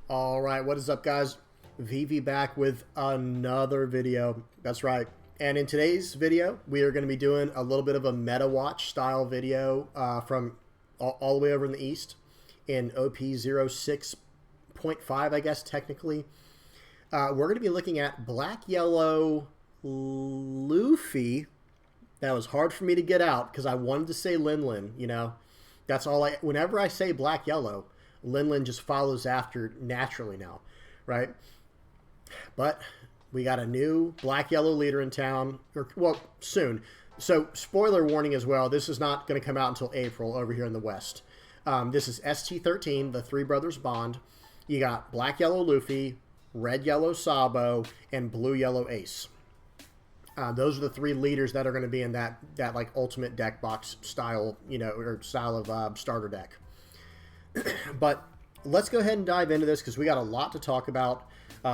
All right, what is up, guys? VV back with another video. That's right. And in today's video, we are going to be doing a little bit of a meta watch style video from all the way over in the east in OP06.5, I guess, technically. We're going to be looking at black yellow Luffy. That was hard for me to get out because I wanted to say Linlin, you know. That's all whenever I say black yellow, Linlin just follows after naturally now, right? But we got a new black yellow leader in town, or well, soon. So spoiler warning as well, this is not going to come out until April over here in the West. This is ST-13, the Three Brothers Bond. You got black yellow Luffy, red yellow Sabo, and blue yellow Ace. Those are the three leaders that are going to be in that like ultimate deck box style, you know, or style of starter deck. But let's go ahead and dive into this because we got a lot to talk about.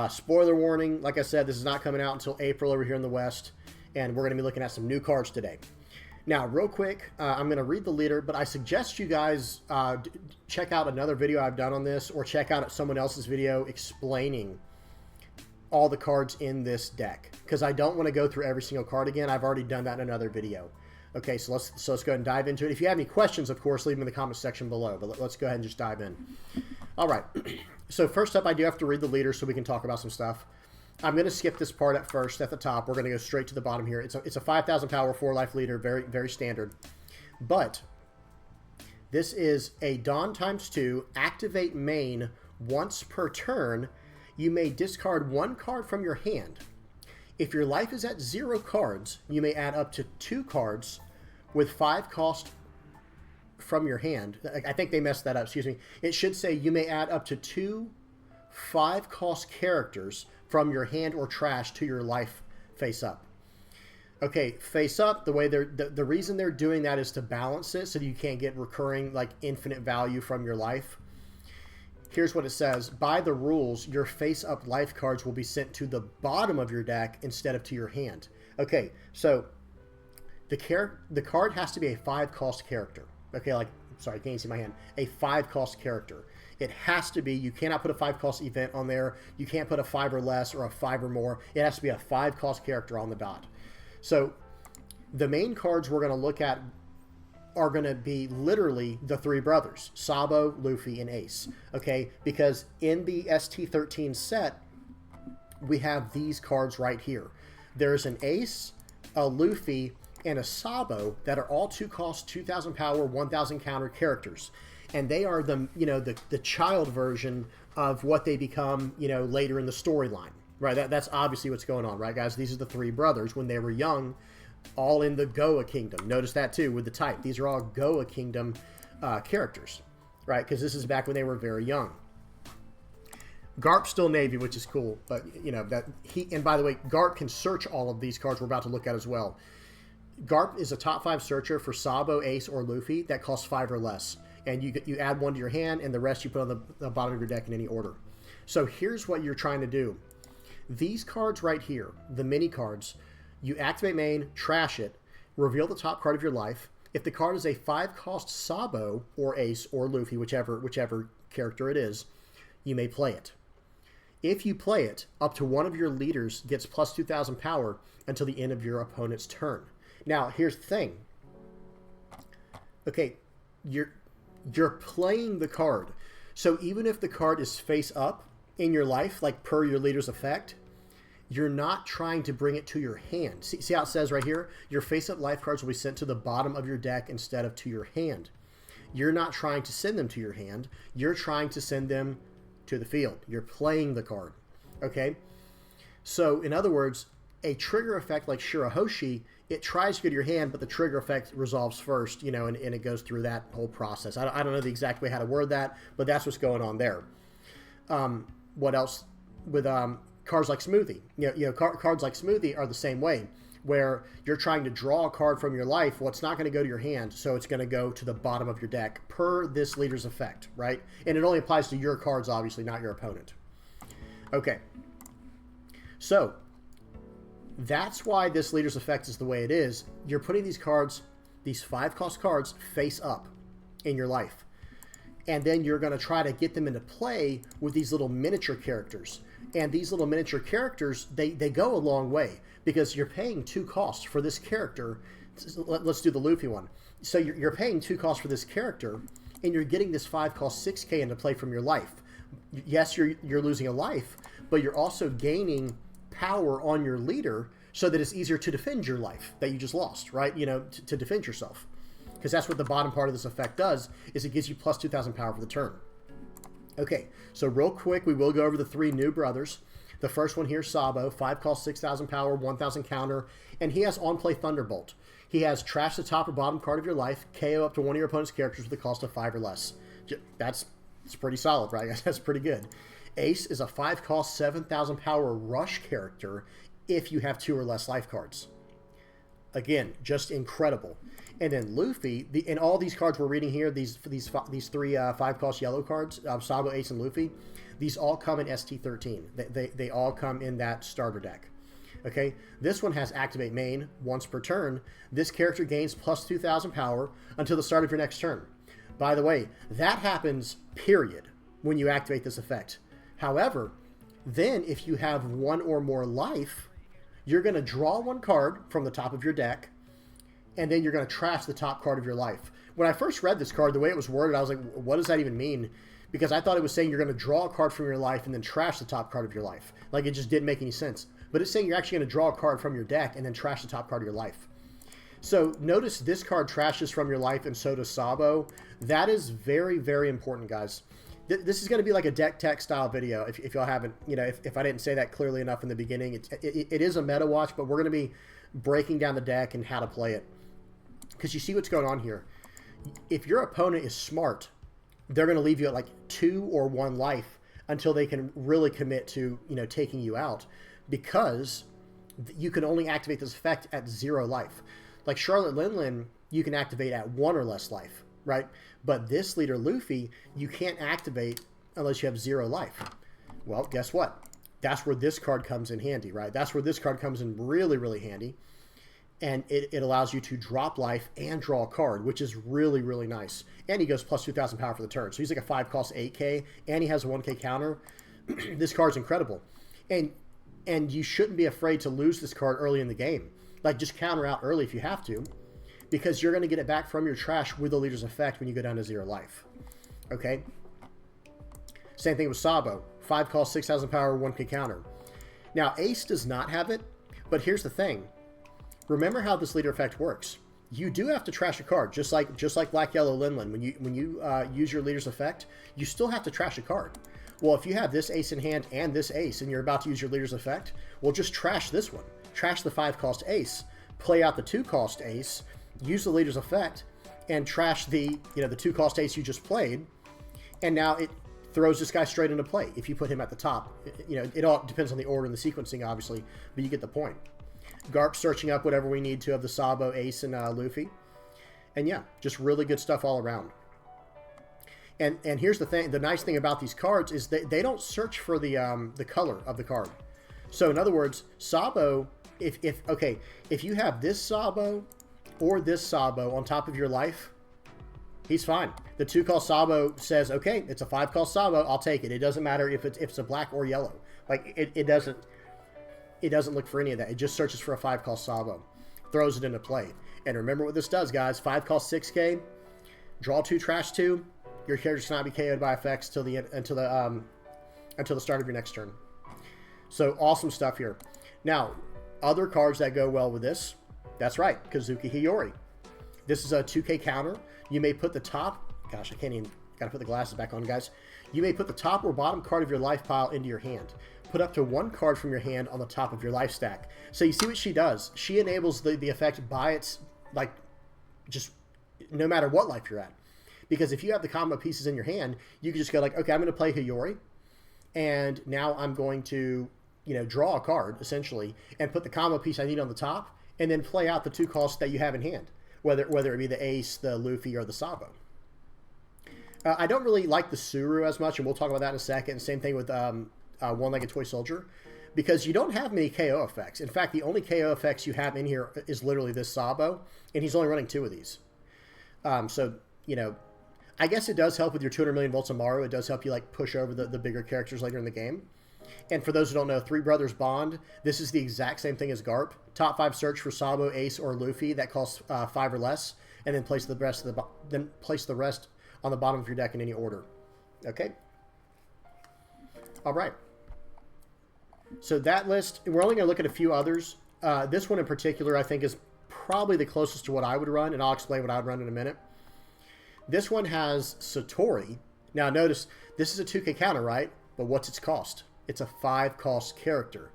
Spoiler warning, like I said, this is not coming out until April over here in the West, and we're going to be looking at some new cards today. Now, real quick, I'm going to read the leader, but I suggest you guys check out another video I've done on this, or check out someone else's video explaining all the cards in this deck, because I don't want to go through every single card again. I've already done that in another video. Okay, so let's go ahead and dive into it. If you have any questions, of course, leave them in the comment section below, but let's go ahead and just dive in. All right, so first up, I do have to read the leader so we can talk about some stuff. I'm going to skip this part at first at the top. We're going to go straight to the bottom here. It's a 5,000 power, 4-life leader, very, very standard. But this is a Dawn ×2, activate main once per turn. You may discard one card from your hand. If your life is at 0 cards, you may add up to 2 cards with 5 cost from your hand. I think they messed that up, excuse me. It should say you may add up to 2 5-cost characters from your hand or trash to your life face up. Okay, face up, the way the reason they're doing that is to balance it so you can't get recurring, like, infinite value from your life. Here's what it says. By the rules, your face-up life cards will be sent to the bottom of your deck instead of to your hand. Okay, so the card has to be a 5-cost character. Okay, like, sorry, can't see my hand. A 5-cost character. It has to be. You cannot put a 5-cost event on there. You can't put a 5 or less or a 5 or more. It has to be a 5-cost character on the dot. So the main cards we're going to look at are going to be literally the three brothers, Sabo, Luffy, and Ace. Okay, because in the ST-13 set, we have these cards right here. There's an Ace, a Luffy, and a Sabo that are all 2-cost, 2,000 power, 1,000 counter characters. And they are the, you know, the child version of what they become, you know, later in the storyline. Right, that's obviously what's going on, right, guys? These are the three brothers when they were young, all in the Goa Kingdom. Notice that too with the type. These are all Goa Kingdom characters, right? Because this is back when they were very young. Garp's still Navy, which is cool, but you know that he. And by the way, Garp can search all of these cards we're about to look at as well. Garp is a top 5 searcher for Sabo, Ace, or Luffy that costs 5 or less, and you add 1 to your hand, and the rest you put on the bottom of your deck in any order. So here's what you're trying to do. These cards right here, the mini cards. You activate main, trash it, reveal the top card of your life. If the card is a 5-cost Sabo or Ace or Luffy, whichever character it is, you may play it. If you play it, up to one of your leaders gets plus 2,000 power until the end of your opponent's turn. Now, here's the thing. Okay, you're playing the card. So even if the card is face up in your life, like per your leader's effect, you're not trying to bring it to your hand. See how it says right here? Your face-up life cards will be sent to the bottom of your deck instead of to your hand. You're not trying to send them to your hand. You're trying to send them to the field. You're playing the card, okay? So, in other words, a trigger effect like Shirahoshi, it tries to go to your hand, but the trigger effect resolves first, you know, and it goes through that whole process. I don't know the exact way how to word that, but that's what's going on there. What else? With cards like Smoothie. Cards like Smoothie are the same way, where you're trying to draw a card from your life. Well, it's not going to go to your hand, so it's going to go to the bottom of your deck per this leader's effect, right? And it only applies to your cards, obviously, not your opponent. Okay. So, that's why this leader's effect is the way it is. You're putting these cards, these 5-cost cards, face up in your life. and then you're going to try to get them into play with these little miniature characters. And these little miniature characters, they go a long way, because you're paying 2 costs for this character. Let's do the Luffy one. So you're paying 2 costs for this character, and you're getting this 5 cost 6k into play from your life. Yes, you're losing a life, but you're also gaining power on your leader, so that it's easier to defend your life that you just lost, right? You know, to defend yourself. Because that's what the bottom part of this effect does, is it gives you plus 2,000 power for the turn. Okay, so real quick, we will go over the 3 new brothers. The first one here, Sabo, 5 cost 6,000 power, 1,000 counter, and he has on-play Thunderbolt. He has trash the top or bottom card of your life, KO up to one of your opponent's characters with a cost of 5 or less. It's pretty solid, right? That's pretty good. Ace is a 5 cost 7,000 power rush character if you have 2 or less life cards. Again, just incredible. And then Luffy, and all these cards we're reading here, these 3 5-cost yellow cards, Sabo, Ace, and Luffy, these all come in ST-13. They all come in that starter deck. Okay, this one has Activate Main once per turn. This character gains plus 2,000 power until the start of your next turn. By the way, that happens, period, when you activate this effect. However, then if you have 1 or more life, you're going to draw 1 card from the top of your deck, and then you're going to trash the top card of your life. When I first read this card, the way it was worded, I was like, what does that even mean? Because I thought it was saying you're going to draw a card from your life and then trash the top card of your life. Like, it just didn't make any sense. But it's saying you're actually going to draw a card from your deck and then trash the top card of your life. So notice this card trashes from your life, and so does Sabo. That is very, very important, guys. This is going to be like a deck tech style video, if y'all haven't, you know, if I didn't say that clearly enough in the beginning. It is a meta watch, but we're going to be breaking down the deck and how to play it. Because you see what's going on here. If your opponent is smart, they're going to leave you at like 2 or 1 life until they can really commit to, you know, taking you out, because you can only activate this effect at 0 life. Like Charlotte Linlin, you can activate at 1 or less life, right? But this leader, Luffy, you can't activate unless you have 0 life. Well, guess what? That's where this card comes in handy, right? That's where this card comes in really, really handy. And it allows you to drop life and draw a card, which is really, really nice. And he goes plus 2,000 power for the turn. So he's like a 5 cost 8k, and he has a 1k counter. This card's incredible. And you shouldn't be afraid to lose this card early in the game. Like, just counter out early if you have to, because you're going to get it back from your trash with the leader's effect when you go down to 0 life. Okay? Same thing with Sabo. 5 cost 6,000 power, 1k counter. Now, Ace does not have it, but here's the thing. Remember how this leader effect works. You do have to trash a card, just like Black Yellow Linlin. When you use your leader's effect, you still have to trash a card. Well, if you have this ace in hand and this ace, and you're about to use your leader's effect, well, just trash this one. Trash the 5 cost ace, play out the 2 cost ace, use the leader's effect, and trash the 2 cost ace you just played, and now it throws this guy straight into play if you put him at the top. It all depends on the order and the sequencing, obviously, but you get the point. Garp searching up whatever we need to of the Sabo, Ace, and Luffy. And yeah, just really good stuff all around. And here's the thing: the nice thing about these cards is they don't search for the color of the card. So in other words, Sabo, if you have this Sabo or this Sabo on top of your life, he's fine. The 2 cost Sabo says, okay, it's a 5 cost Sabo, I'll take it. It doesn't matter if it's a black or yellow. Like it doesn't look for any of that. It just searches for a 5 cost Sabo, throws it into play. And remember what this does, guys: 5 cost 6k, draw 2, trash 2. Your character cannot be KO'd by effects until the start of your next turn. So awesome stuff here. Now, other cards that go well with this. That's right, Kazuki Hiyori. This is a 2k counter. You may put the top. Gosh, I can't even. Gotta put the glasses back on, guys. You may put the top or bottom card of your life pile into your hand. Put up to 1 card from your hand on the top of your life stack. So you see what she does. She enables the effect by its, like, just no matter what life you're at. Because if you have the combo pieces in your hand, you can just go like, okay, I'm going to play Hiyori, and now I'm going to, draw a card, essentially, and put the combo piece I need on the top, and then play out the 2 costs that you have in hand, whether it be the Ace, the Luffy, or the Sabo. I don't really like the Suru as much, and we'll talk about that in a second. Same thing with One-Legged Toy Soldier, because you don't have many KO effects. In fact, the only KO effects you have in here is literally this Sabo, and he's only running 2 of these. I guess it does help with your 200 million volts of Maru. It does help you like push over the bigger characters later in the game. And for those who don't know, Three Brothers Bond, this is the exact same thing as Garp. Top 5 search for Sabo, Ace, or Luffy that costs 5 or less, and then place the rest on the bottom of your deck in any order. Okay. All right. So that list, we're only going to look at a few others. This one in particular, I think, is probably the closest to what I would run, and I'll explain what I would run in a minute. This one has Satori. Now notice, this is a 2K counter, right? But what's its cost? It's a 5 cost character.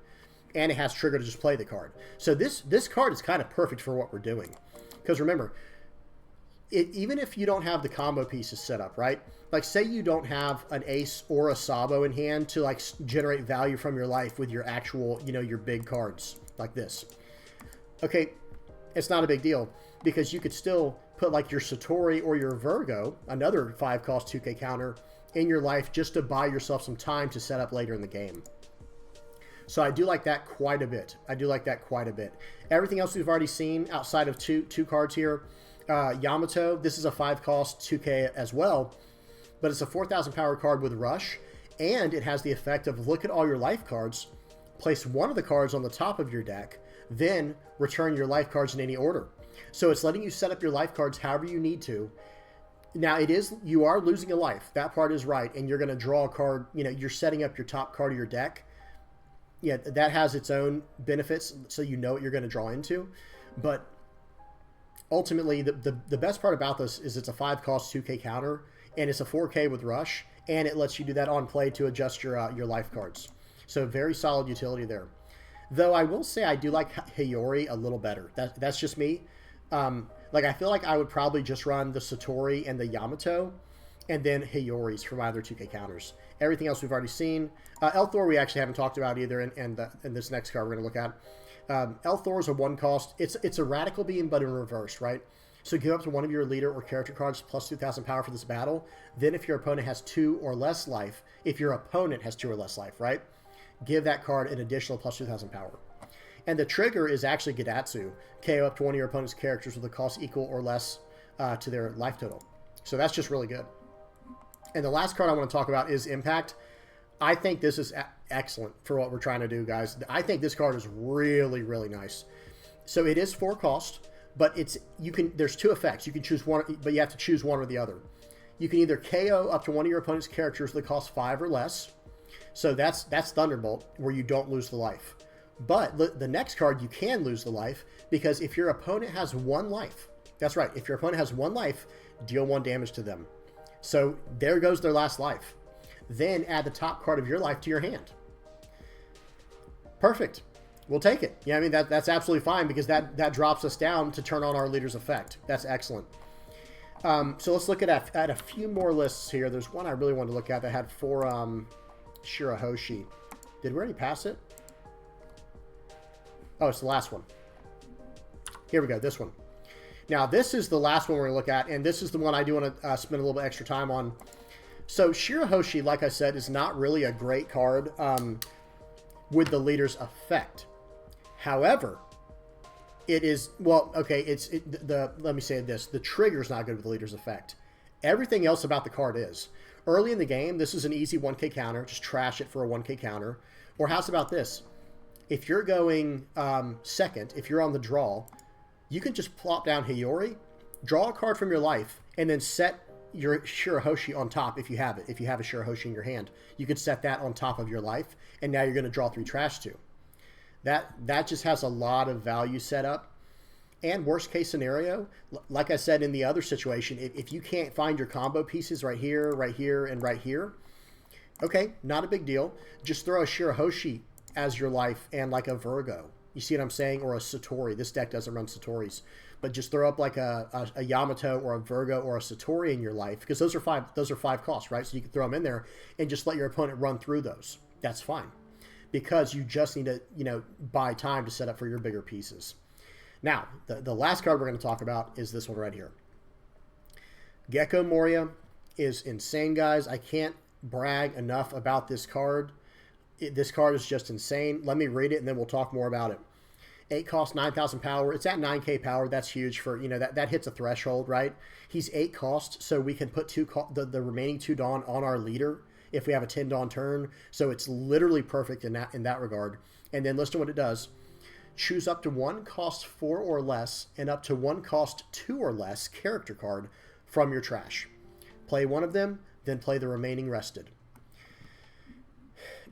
And it has trigger to just play the card. So this card is kind of perfect for what we're doing. Because remember, even if you don't have the combo pieces set up, right? Like say you don't have an Ace or a Sabo in hand to like generate value from your life with your actual, you know, your big cards like this. Okay, it's not a big deal because you could still put like your Satori or your Virgo, another 5 cost 2K counter, in your life just to buy yourself some time to set up later in the game. So I do like that quite a bit. I do like that quite a bit. Everything else we've already seen outside of two cards here. Yamato, this is a 5 cost 2K as well, but it's a 4,000 power card with Rush, and it has the effect of look at all your life cards, place one of the cards on the top of your deck, then return your life cards in any order. So it's letting you set up your life cards however you need to. Now you are losing a life. That part is right, and you're going to draw a card. You know, you're setting up your top card of your deck. Yeah, that has its own benefits, so you know what you're going to draw into. But ultimately, the best part about this is it's a 5 cost 2K counter, and it's a 4K with Rush, and it lets you do that on play to adjust your life cards. So very solid utility there. Though I will say I do like Hiyori a little better. That's just me. Like I feel like I would probably just run the Satori and the Yamato, and then Hiyori's from either 2K counters. Everything else we've already seen. Elthor we actually haven't talked about either, in this next card we're going to look at. Elthor is a 1 cost. It's a Radical Beam, but in reverse, right? So give up to one of your leader or character cards plus 2,000 power for this battle. Then if your opponent has 2 or less life, right? Give that card an additional plus 2,000 power. And the trigger is actually Gidatsu. KO up to one of your opponent's characters with a cost equal or less to their life total. So that's just really good. And the last card I want to talk about is Impact. I think this is excellent for what we're trying to do, guys. I think this card is really, really nice. So it is 4 cost, but there's 2 effects. You can choose one, but you have to choose one or the other. You can either KO up to one of your opponent's characters that cost 5 or less. So that's Thunderbolt, where you don't lose the life. But the next card, you can lose the life, because if your opponent has 1 life, that's right, if your opponent has 1 life, deal 1 damage to them. So there goes their last life. Then add the top card of your life to your hand. Perfect. We'll take it. Yeah, I mean, that's absolutely fine, because that drops us down to turn on our leader's effect. That's excellent. So let's look at a few more lists here. There's one I really wanted to look at that had 4 Shirahoshi. Did we already pass it? Oh, it's the last one. Here we go, this one. Now, this is the last one we're going to look at, and this is the one I do want to spend a little bit extra time on. So, Shirahoshi, like I said, is not really a great card with the leader's effect. However, it is, well, okay, let me say this. The trigger's not good with the leader's effect. Everything else about the card is. Early in the game, this is an easy 1K counter. Just trash it for a 1K counter. Or how's about this? If you're going second, if you're on the draw, you can just plop down Hiyori, draw a card from your life, and then set your Shirahoshi on top if you have it. If you have a Shirahoshi in your hand, you could set that on top of your life, and now you're going to draw 3 trash 2. That just has a lot of value set up. And worst case scenario, like I said in the other situation, if you can't find your combo pieces right here, and right here, okay, not a big deal. Just throw a Shirahoshi as your life and like a Virgo. You see what I'm saying? Or a Satori. This deck doesn't run Satoris. But just throw up like a Yamato or a Virgo or a Satori in your life, because those are 5 costs, right? So you can throw them in there and just let your opponent run through those. That's fine. Because you just need to, buy time to set up for your bigger pieces. Now, the last card we're going to talk about is this one right here. Gecko Moria is insane, guys. I can't brag enough about this card. This card is just insane. Let me read it, and then we'll talk more about it. 8 cost, 9,000 power. It's at 9k power. That's huge for, you know, that hits a threshold, right? He's 8 cost, so we can put the remaining 2 Dawn on our leader if we have a 10 Dawn turn. So it's literally perfect in that regard. And then listen to what it does. Choose up to 1 cost 4 or less and up to 1 cost 2 or less character card from your trash. Play one of them, then play the remaining rested.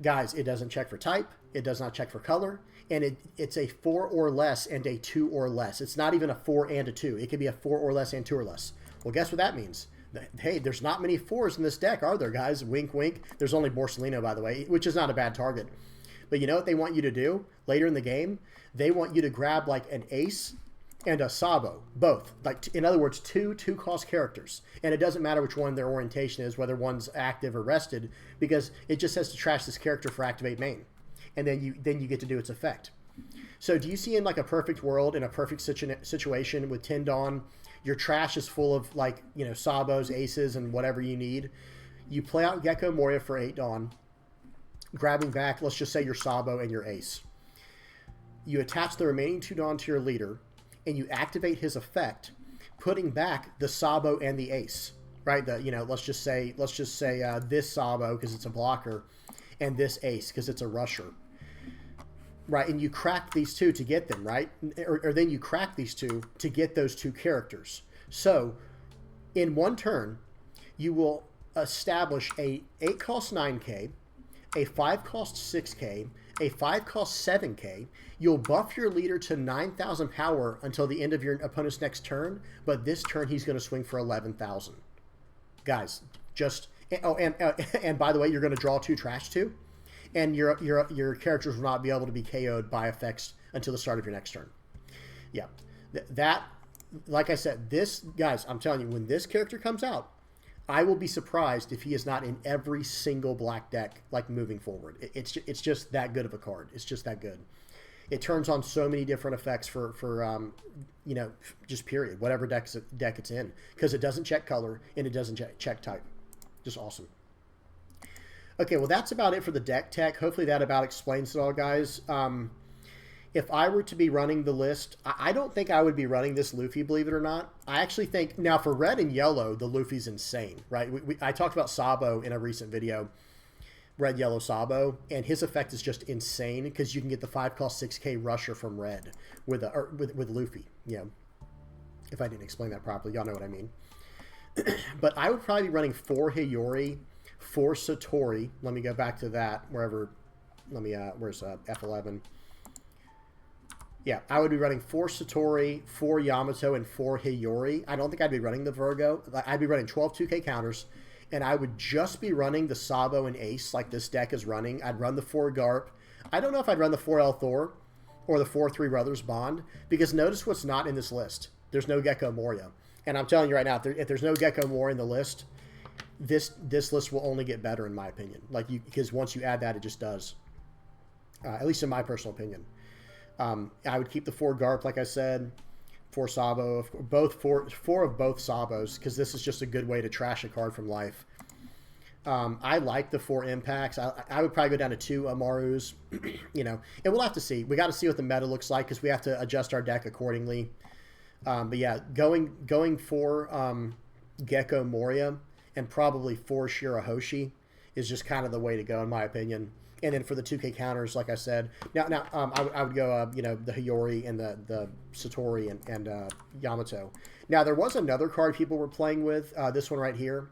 Guys, it doesn't check for type. It does not check for color. And it's a 4 or less and a 2 or less. It's not even a 4 and a 2. It could be a 4 or less and 2 or less. Well, guess what that means? Hey, there's not many 4s in this deck, are there, guys? Wink, wink. There's only Borsalino, by the way, which is not a bad target. But you know what they want you to do later in the game? They want you to grab like an ace and a Sabo, both. Like, in other words, 2 2-cost characters. And it doesn't matter which one their orientation is, whether one's active or rested, because it just says to trash this character for activate main. And then you get to do its effect. So do you see in like a perfect world, in a perfect situation with 10 Dawn, your trash is full of like, you know, Sabos, aces, and whatever you need. You play out Gecko Moria for 8 Dawn, grabbing back, let's just say your Sabo and your ace. You attach the remaining 2 Dawn to your leader, and you activate his effect, putting back the Sabo and the ace, right? The, you know, let's just say this Sabo because it's a blocker, and this ace because it's a rusher, right? And you crack these 2 to get them, right? Or then you crack these 2 to get those 2 characters. So in one turn, you will establish a 8 cost 9k, a 5 cost 6k, a 5 cost 7k. You'll buff your leader to 9,000 power until the end of your opponent's next turn, but this turn he's going to swing for 11,000. Guys, just... Oh, and by the way, you're going to draw 2 trash too, and your characters will not be able to be KO'd by effects until the start of your next turn. Yeah, that, like I said, this, guys, I'm telling you, when this character comes out, I will be surprised if he is not in every single black deck, like, moving forward. It's just that good of a card. It's just that good. It turns on so many different effects for you know, just period, whatever deck it's in, because it doesn't check color and it doesn't check type. Just awesome. Okay, well, that's about it for the deck tech. Hopefully that about explains it all, guys. If I were to be running the list, I don't think I would be running this Luffy, believe it or not. I actually think, now for red and yellow, the Luffy's insane, right? I talked about Sabo in a recent video, red, yellow, Sabo, and his effect is just insane because you can get the 5 cost 6k rusher from red with Luffy, you know. If I didn't explain that properly, y'all know what I mean. But I would probably be running 4 Hiyori, 4 Satori. Let me go back to that, wherever, where's F11? Yeah, I would be running 4 Satori, 4 Yamato, and 4 Hiyori. I don't think I'd be running the Virgo. I'd be running 12 2K counters, and I would just be running the Sabo and Ace like this deck is running. I'd run the 4 Garp. I don't know if I'd run the 4 El Thor or the 4 Three Brothers Bond, because notice what's not in this list. There's no Gecko Moria. And I'm telling you right now, if there's no Gecko Moria in the list, this list will only get better, in my opinion. Because once you add that, it just does. At least in my personal opinion. I would keep the 4 Garp, like I said, 4 Sabo, four of both Sabos, because this is just a good way to trash a card from life. I like the 4 Impacts. I would probably go down to 2 Amarus, you know, and we'll have to see. We got to see what the meta looks like, because we have to adjust our deck accordingly. But yeah, going for Gecko Moria and probably 4 Shirahoshi is just kind of the way to go, in my opinion. And then for the 2K counters, like I said, I would go, you know, the Hiyori and the Satori and Yamato. Now, there was another card people were playing with, this one right here.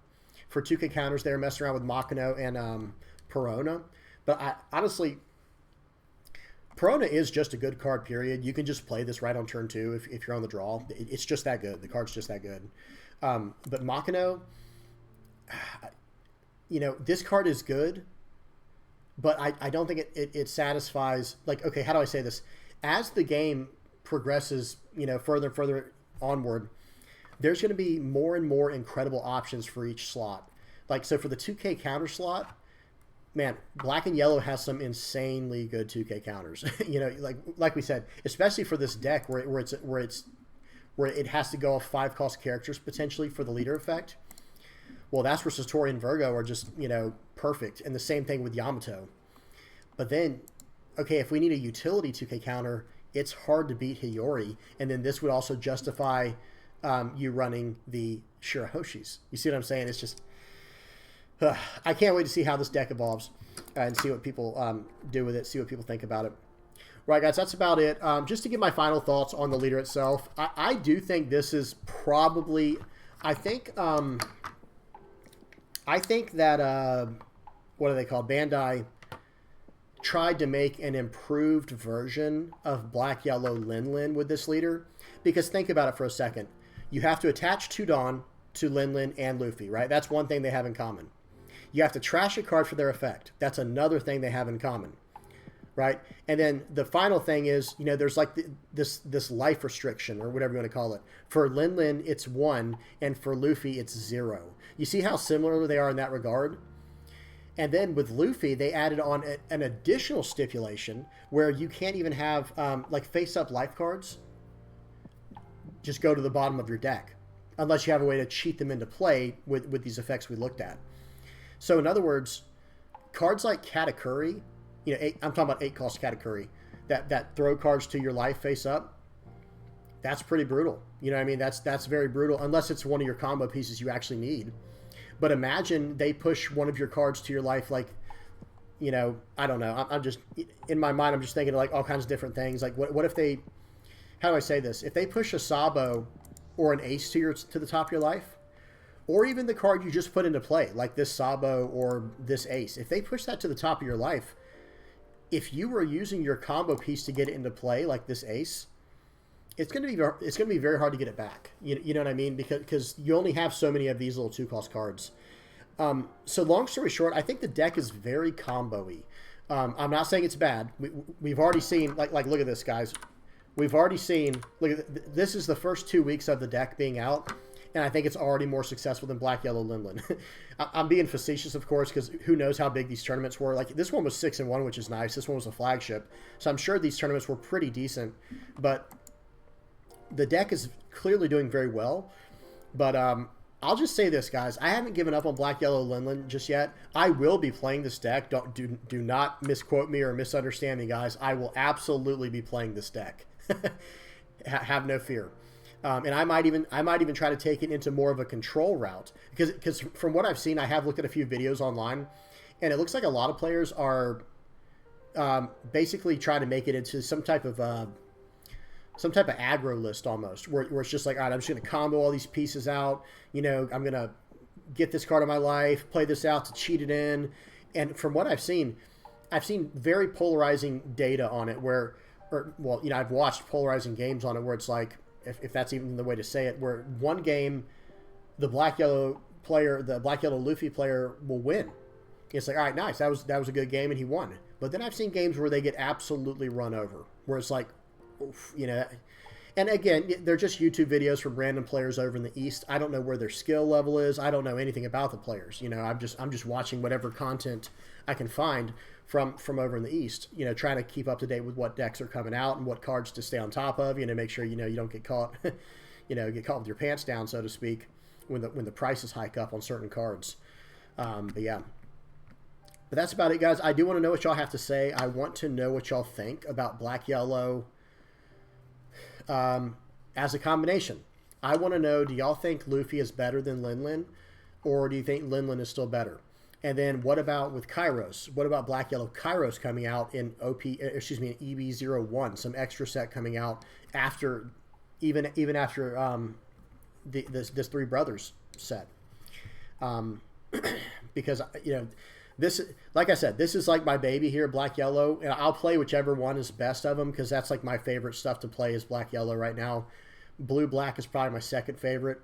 For 2K counters, they were messing around with Makino and Perona. But honestly, Perona is just a good card, period. You can just play this right on turn 2 if you're on the draw. It's just that good. The card's just that good. But Makino, you know, this card is good, but I don't think it satisfies, like, okay, how do I say this? As the game progresses, you know, further and further onward, there's going to be more and more incredible options for each slot. Like, so for the 2K counter slot, man, black and yellow has some insanely good 2K counters. You know, like we said, especially for this deck where it has to go off 5 cost characters potentially for the leader effect. Well, that's where Satori and Virgo are just, you know, perfect. And the same thing with Yamato. But then, okay, if we need a utility 2K counter, it's hard to beat Hiyori. And then this would also justify you running the Shirahoshis. You see what I'm saying? It's just... I can't wait to see how this deck evolves and see what people do with it, see what people think about it. Right, guys, that's about it. Just to give my final thoughts on the leader itself, I do think this is probably... I think that... what are they called? Bandai tried to make an improved version of Black Yellow Linlin with this leader. Because think about it for a second. You have to attach Tudon to Linlin and Luffy, right? That's one thing they have in common. You have to trash a card for their effect. That's another thing they have in common, right? And then the final thing is, you know, there's like this life restriction or whatever you want to call it. For Linlin, it's 1, and for Luffy, it's 0. You see how similar they are in that regard? And then with Luffy, they added on an additional stipulation where you can't even have like face-up life cards just go to the bottom of your deck unless you have a way to cheat them into play with these effects we looked at. So in other words, cards like Katakuri, you know, I'm talking about 8-cost Katakuri, that throw cards to your life face up, that's pretty brutal. You know what I mean? That's very brutal unless it's one of your combo pieces you actually need. But imagine they push one of your cards to your life, like, you know, I don't know. I'm just, in my mind, I'm just thinking of like all kinds of different things. Like what if they, how do I say this? If they push a Sabo or an Ace to the top of your life, or even the card you just put into play, like this Sabo or this Ace, if they push that to the top of your life, if you were using your combo piece to get it into play, like this Ace, it's going to be very hard to get it back. You know what I mean? Because you only have so many of these little 2-cost cards. So long story short, I think the deck is very combo-y. I'm not saying it's bad. We've already seen, like look at this, guys. We've already seen, look at this is the first 2 weeks of the deck being out, and I think it's already more successful than Black Yellow Linlin. I'm being facetious, of course, because who knows how big these tournaments were. Like this one was 6-1, which is nice. This one was a flagship, so I'm sure these tournaments were pretty decent. But the deck is clearly doing very well. But I'll just say this, guys. I haven't given up on Black Yellow Linlin just yet. I will be playing this deck. Do not misquote me or misunderstand me, guys. I will absolutely be playing this deck. Have no fear. And I might even try to take it into more of a control route because from what I've seen, I have looked at a few videos online, and it looks like a lot of players are basically trying to make it into some type of aggro list almost, where it's just like, all right, I'm just going to combo all these pieces out. You know, I'm going to get this card of my life, play this out to cheat it in. And from what I've seen very polarizing data on it well, you know, I've watched polarizing games on it where it's like, if that's even the way to say it, where one game, the Black Yellow Luffy player will win. It's like, all right, nice. That was a good game and he won. But then I've seen games where they get absolutely run over, where it's like, oof, you know, and again, they're just YouTube videos from random players over in the East. I don't know where their skill level is. I don't know anything about the players. You know, I'm just watching whatever content I can find from over in the East, you know, trying to keep up to date with what decks are coming out and what cards to stay on top of, you know, make sure, you know, you don't get caught, you know, get caught with your pants down, so to speak, when the prices hike up on certain cards. But yeah. But that's about it, guys. I do want to know what y'all have to say. I want to know what y'all think about Black Yellow as a combination. I want to know, do y'all think Luffy is better than Linlin, or do you think Linlin is still better? And then what about with Kairos? What about Black Yellow Kairos coming out in in EB01, some extra set coming out after, even after this Three Brothers set? Because, you know, this, like I said, this is like my baby here, Black Yellow, and I'll play whichever one is best of them because that's like my favorite stuff to play is Black Yellow right now. Blue Black is probably my second favorite,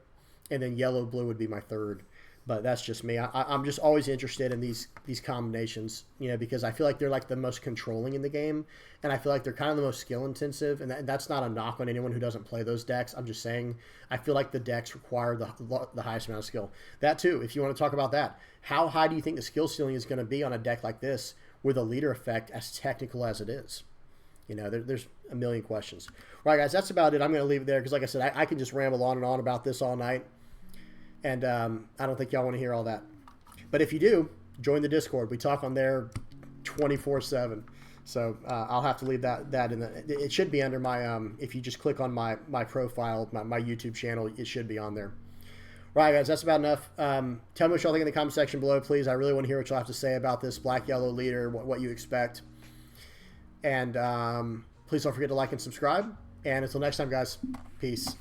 and then Yellow Blue would be my third. But that's just me. I'm just always interested in these combinations, you know, because I feel like they're like the most controlling in the game, and I feel like they're kind of the most skill intensive. And that's not a knock on anyone who doesn't play those decks. I'm just saying I feel like the decks require the highest amount of skill. That too, if you want to talk about that, how high do you think the skill ceiling is going to be on a deck like this with a leader effect as technical as it is? You know, there's a million questions. All right, guys, that's about it. I'm going to leave it there because, like I said, I can just ramble on and on about this all night. And I don't think y'all want to hear all that. But if you do, join the Discord. We talk on there 24/7. So I'll have to leave that in the. It should be under my. If you just click on my profile, my YouTube channel, it should be on there. Right, guys, that's about enough. Tell me what y'all think in the comment section below, please. I really want to hear what y'all have to say about this black yellow leader, what you expect. And please don't forget to like and subscribe. And until next time, guys, peace.